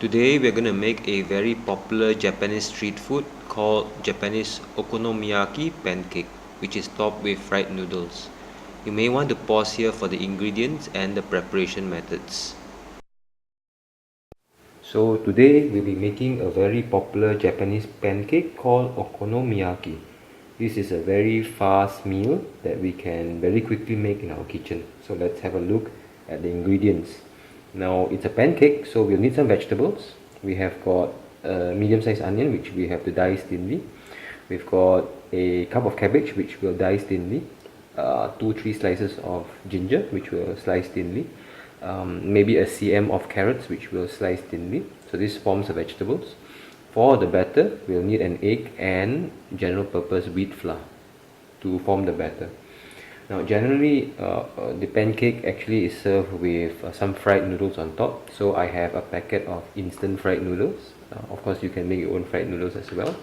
Today we're going to make a very popular Japanese street food called Japanese Okonomiyaki Pancake, which is topped with fried noodles. You may want to pause here for the ingredients and the preparation methods. So today we'll be making a very popular Japanese pancake called Okonomiyaki. This is a very fast meal that we can very quickly make in our kitchen. So let's have a look at the ingredients. Now it's a pancake, so we'll need some vegetables. We have got a medium-sized onion, which we have to dice thinly. We've got a cup of cabbage, which we'll dice thinly. 2-3 slices of ginger, which we'll slice thinly. Maybe a cm of carrots, which we'll slice thinly. So this forms the vegetables. For the batter, we'll need an egg and general purpose wheat flour to form the batter. Now generally the pancake actually is served with some fried noodles on top. So I have a packet of instant fried noodles. Of course you can make your own fried noodles as well.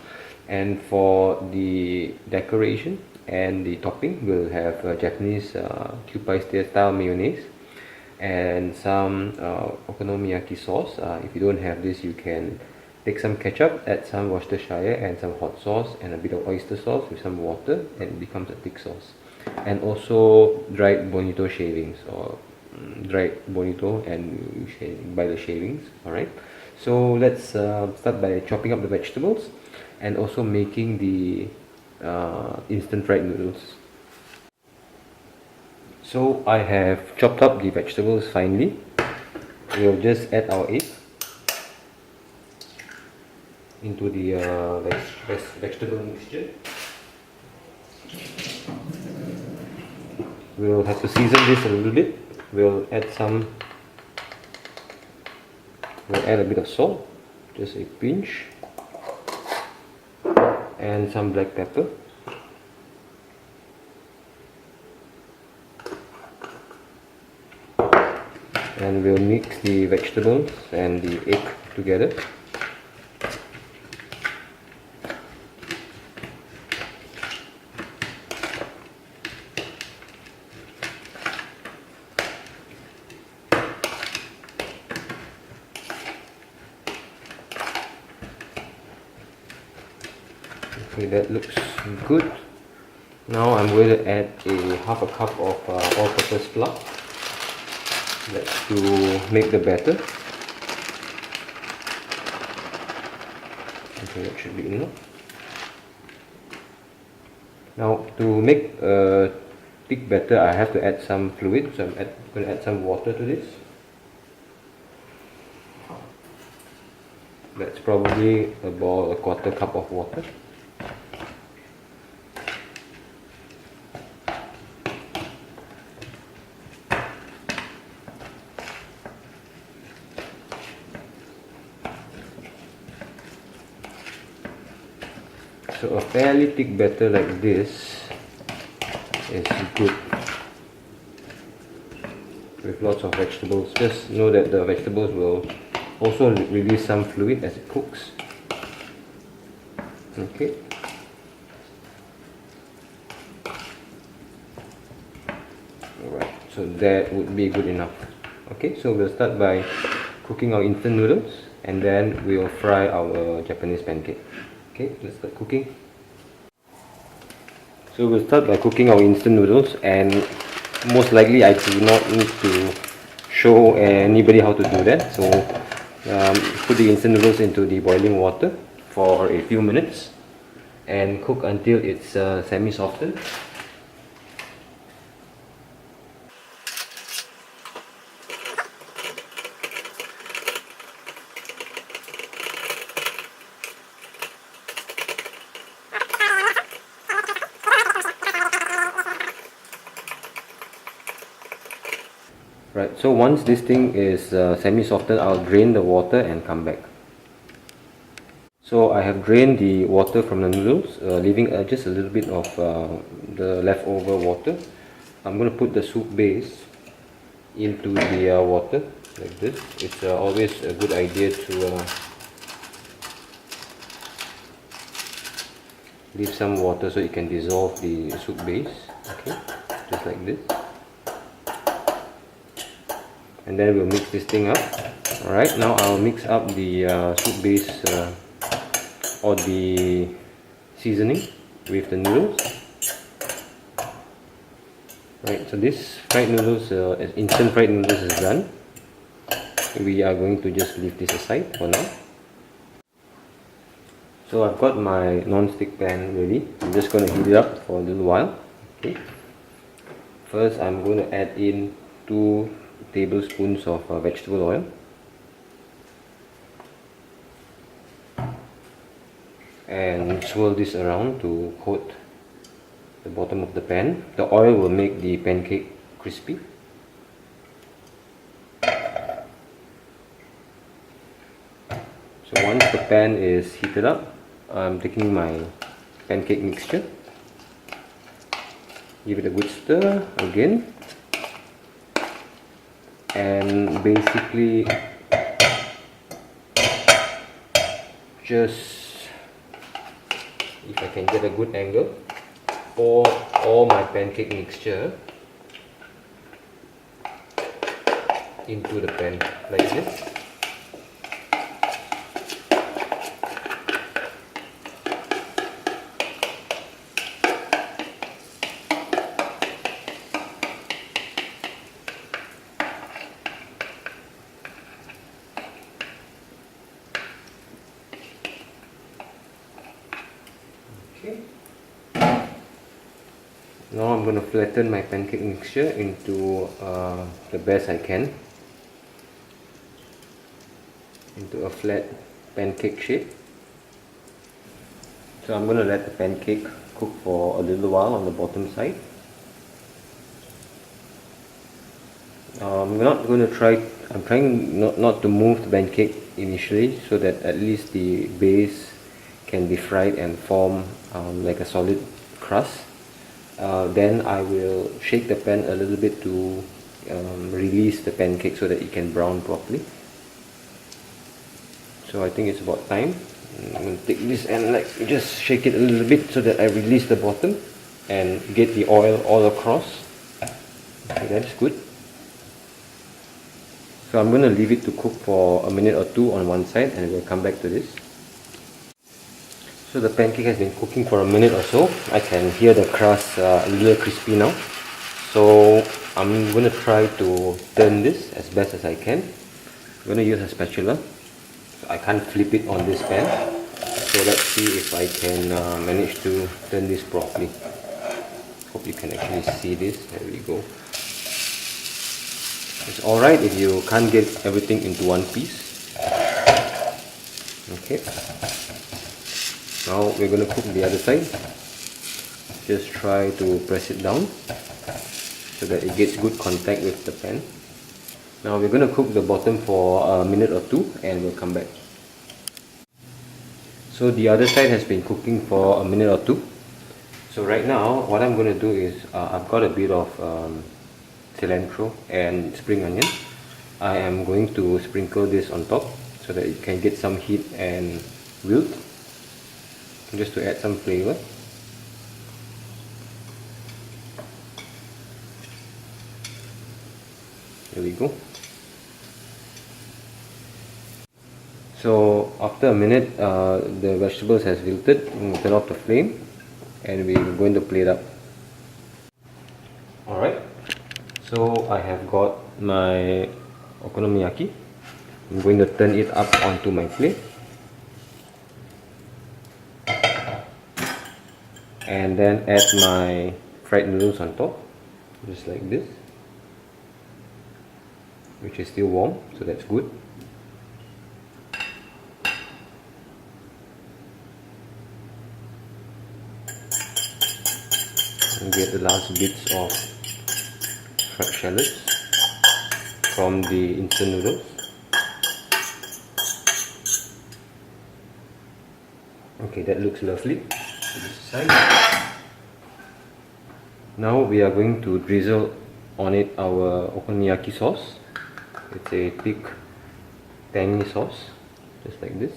And for the decoration and the topping, we'll have Japanese kewpie style mayonnaise and some okonomiyaki sauce. If you don't have this, you can take some ketchup, add some Worcestershire and some hot sauce and a bit of oyster sauce with some water, and it becomes a thick sauce. And also dried Bonito shavings, or dried Bonito, and you buy the shavings. Alright, so let's start by chopping up the vegetables and also making the instant fried noodles. So I have chopped up the vegetables finely. We'll just add our egg into the vegetable mixture. We'll have to season this a little bit. We'll add a bit of salt, just a pinch, and some black pepper. And we'll mix the vegetables and the egg together. Okay, that looks good. Now I'm going to add half a cup of all-purpose flour. That's to make the batter. Okay, that should be enough. Now to make a thick batter, I have to add some fluid, so I'm going to add some water to this. That's probably about a quarter cup of water. So a fairly thick batter like this is good with lots of vegetables. Just know that the vegetables will also release some fluid as it cooks. Okay. Alright, so that would be good enough. Okay, so we'll start by cooking our instant noodles, and then we'll fry our Japanese pancake. Okay, let's start cooking. So we'll start by cooking our instant noodles, and most likely I do not need to show anybody how to do that. So put the instant noodles into the boiling water for a few minutes and cook until it's semi-softened. Right, so once this thing is semi-softened, I'll drain the water and come back. So I have drained the water from the noodles, leaving just a little bit of the leftover water. I'm going to put the soup base into the water like this. It's always a good idea to leave some water so you can dissolve the soup base. Okay, just like this. And then we'll mix this thing up. Alright, now I'll mix up the soup base or the seasoning with the noodles. Right, so this fried noodles, instant fried noodles is done. We are going to just leave this aside for now. So I've got my non-stick pan ready. I'm just going to heat it up for a little while. Okay. First, I'm going to add in 2 tablespoons of vegetable oil. And swirl this around to coat the bottom of the pan. The oil will make the pancake crispy. So once the pan is heated up, I'm taking my pancake mixture. Give it a good stir again. And basically just, if I can get a good angle, pour all my pancake mixture into the pan like this. Okay. Now I'm going to flatten my pancake mixture into the best I can, into a flat pancake shape. So I'm going to let the pancake cook for a little while on the bottom side. I'm trying not to move the pancake initially, so that at least the base can be fried and form like a solid crust. Then I will shake the pan a little bit to release the pancake so that it can brown properly. So I think it's about time. I'm going to take this and just shake it a little bit so that I release the bottom and get the oil all across. Okay, that's good. So I'm going to leave it to cook for a minute or 2 on one side, and we'll come back to this. So the pancake has been cooking for a minute or so. I can hear the crust a little crispy now. So I'm going to try to turn this as best as I can. I'm going to use a spatula. So I can't flip it on this pan. So let's see if I can manage to turn this properly. Hope you can actually see this. There we go. It's alright if you can't get everything into one piece. Okay. Now we're going to cook the other side. Just try to press it down so that it gets good contact with the pan. Now we're going to cook the bottom for a minute or 2, and we'll come back. So the other side has been cooking for a minute or 2. So right now what I'm going to do is I've got a bit of cilantro and spring onion. I am going to sprinkle this on top so that it can get some heat and wilt, just to add some flavor. There we go. So after a minute, the vegetables has wilted. We'll turn off the flame and we're going to plate up. Alright, so I have got my okonomiyaki. I'm going to turn it up onto my plate. And then add my fried noodles on top, just like this, which is still warm, so that's good. And get the last bits of fried shallots from the instant noodles. Okay, that looks lovely. Now we are going to drizzle on it our okonomiyaki sauce. It's a thick, tangy sauce, just like this.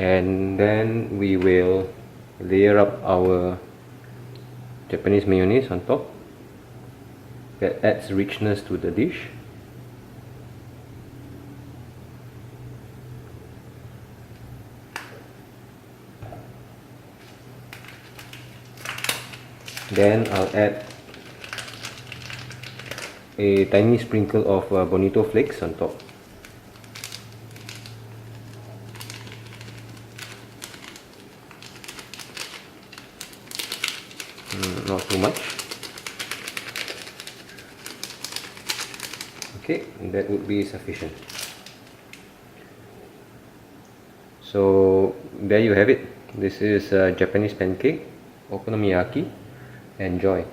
and then we will layer up our Japanese mayonnaise on top. That adds richness to the dish. Then I'll add a tiny sprinkle of Bonito flakes on top. Not too much. Okay, that would be sufficient. So there you have it. This is Japanese pancake, okonomiyaki. Enjoy.